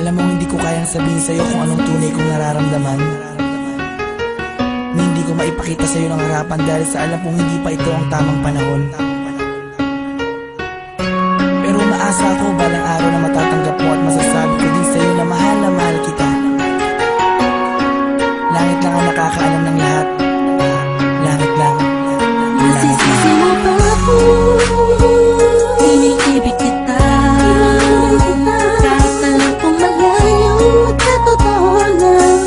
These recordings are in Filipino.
Alam mo, hindi ko kayang sabihin sa'yo kung anong tunay kong nararamdaman, na hindi ko maipakita sa'yo ng harapan dahil sa alam kong hindi pa ito ang tamang panahon. Pero umaasa ako balang araw na matatanggap mo at masasabi ko din sa'yo na mahal kita. Langit lang ang nakakaalam ng lahat. Langit lang. Nasisisi mo ba ako? Iniibig kita. Kahit alam kong malayo at katotoo lang.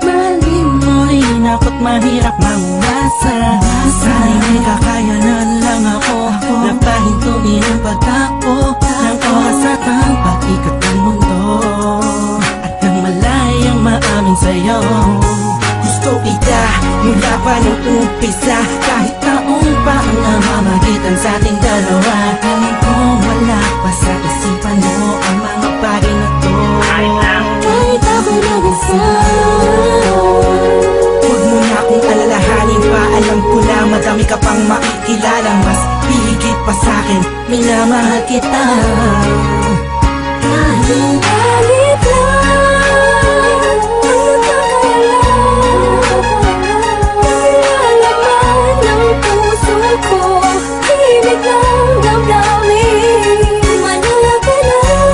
Mahalin mo rin ako't mahirap mangasa. Sana'y may kakayanan lang ako na pahintuin ang pagtakbo ng oras at ang pag-ikot ng mundo. At nang malayang maamin sa'yo, gusto kita mula pa nung umpisa. Kahit taong pa ang namamagitan sa ating dalawa, alam ko wala pa sa isipan mo ang mga bagay na to. Kahit ako'y nag-isa, huwag mo na akong alalahanin pa. Alam ko na madami ka pang makikilala. Mas higit pa sa'kin, minamahal kita. Kahit kahit lang ang nakakalaman ng puso ko, himig ng damdamin. Manala ka lang,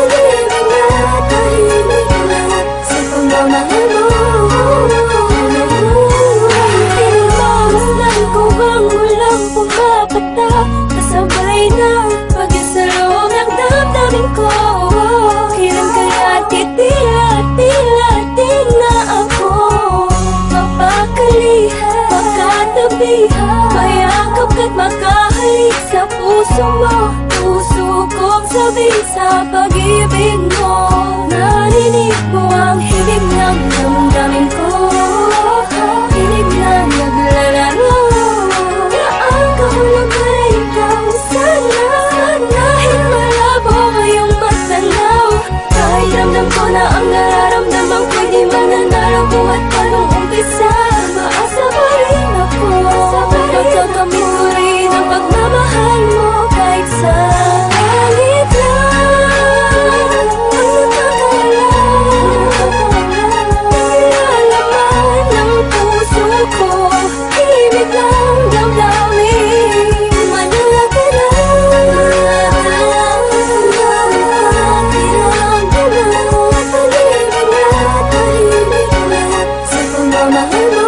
tahimik na tahimik lang sa pagmamahal mo. Pinagmamasdan ko bang walang pumapatak, kasabay na pag-isa loob ng damdamin ko. Kailan kaya titila na ako mapakalihan, makatabihan, mayakap ka't makahalik sa puso mo. Tusukong sabi sa pag-ibig mo, narinig mo ang hibig ng damdamin ko. Hinig na naglalaro na ang kahulugan ay ikaw. Sana dahil malabo ngayong matanaw, kahit ramdam ko na ang nararamdaman ko'y di mananalo. Buhat pa nung umpisa, maasa pa rin ako. Magkakamit ko rin ang pagmamahal mo kahit sa langit lang ang nakakalaman ng puso ko, himig ng damdamin. Manala ka lang, tahimik lang sa pagmamahal mo.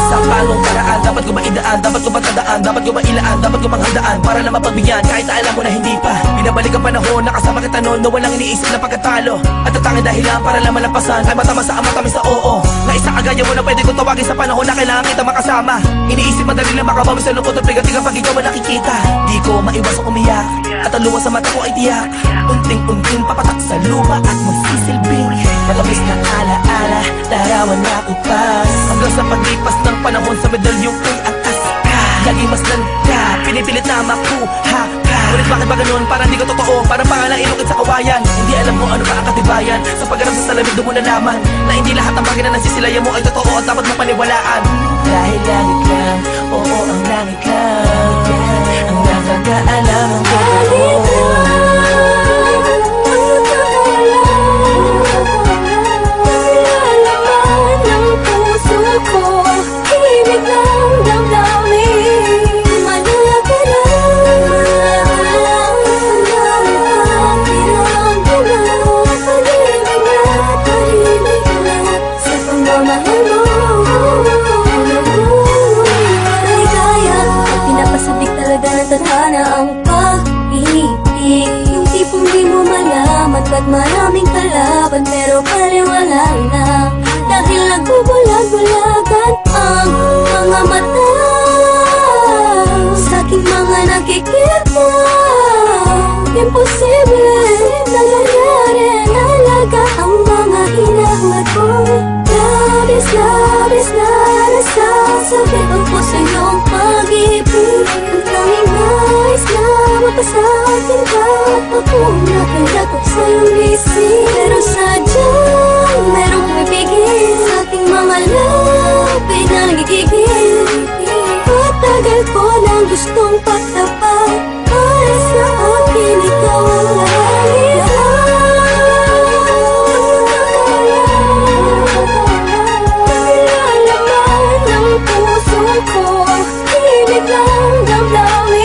Sa palong paraan, dapat ko maidaan, dapat ko matandaan, dapat ko mailaan, dapat ko manghandaan para na mapagbigyan kahit na alam mo na hindi pa. Binabalik ang panahon, nakasama kita noon na walang iniisip na pagkatalo. At ang tanging dahilan para lang malampasan ay matama sa matamis sa oo. Na isang agaya mo na pwede ko tawagin sa panahon na kailangan kita makasama. Iniisip madali lang makabawi sa lungkot at bigat pag ikaw ang nakikita. Di ko maiwasang umiyak at ang luha sa mata ko ay tiyak. Unting-unting papatak sa lupa at magsisilbing matamis na alaala, larawan na kupas. Hanggang sa paglipas ng panahon sa medalyong ko'y atas ka. Lagi masdan ka, pinipilit na makuha ka. Ngunit bakit ba ganun? Parang di ko totoo, parang pangalang ilukit sa kawayan. Hindi alam kung ano pa ang katibayan. Sa pagharap sa salamig doon mo nalaman na hindi lahat ng bagay na nasisilayan mo ay totoo at dapat mo paniwalaan. Dahil langit lang, oo ang langit lang ang nakakaalam ang totoo. Tadhana ang pag-ibig, yung tipong di mo malaman ba't maraming kalaban pero paliwanag na. Dahil nagbubulag-bulagan ang mga mata sa aking mga nakikita. Imposible na nangyari, nalaga ang mga hinahangad ko. Labis na nasasabit ang puso iyong pag-ibig. Ang tanging nais na mapasa akin ka. Ako nakanggap sa iyong isip, pero sadyang merong pumipigil sa aking mga labi na nagigigil. Patagal ko gustong pagtapat. Para sa akin ikaw ang langit. Nilalaman ng puso ko, ibig lang damdamin.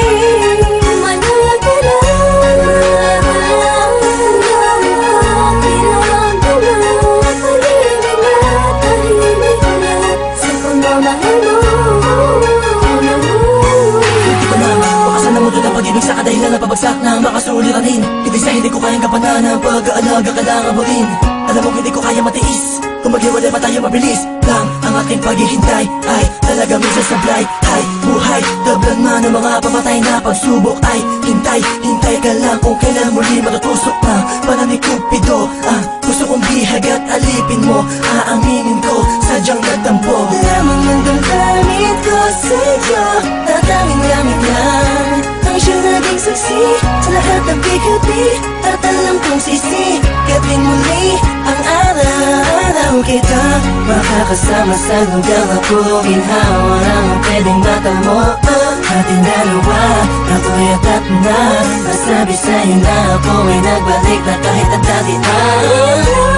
Pag-ibig sa kadahilan na pabagsak na makasuliranin. Hindi sa hindi ko kayang kapanan ang pag-aalaga kailangan mo rin. Alam mo hindi ko kaya matiis. Kung maghiwalay pa tayo mabilis lang ang aking paghihintay. Ay talaga minsan sablay. Ay buhay, tablan man ang mga pamatay na pagsubok. Ay hintay, hintay ka lang kung kailan muli matutusok ang panamig Cupido. Ang gusto kong bihag at alipin mo, aaminin ko, sadyang nagtampo. Lamang ng damdamin ko sa'yo, tatangin langit lang ang siyang naging saksi sa lahat ng bigabi. At alam kong sisikapin muli ang araw kita makakasama sa hanggang ako ginhawa ng pwedeng mata mo. Ating dalawa, ako'y atat na masabi sa'yo na ako ay nagbalik na kahit ang dati.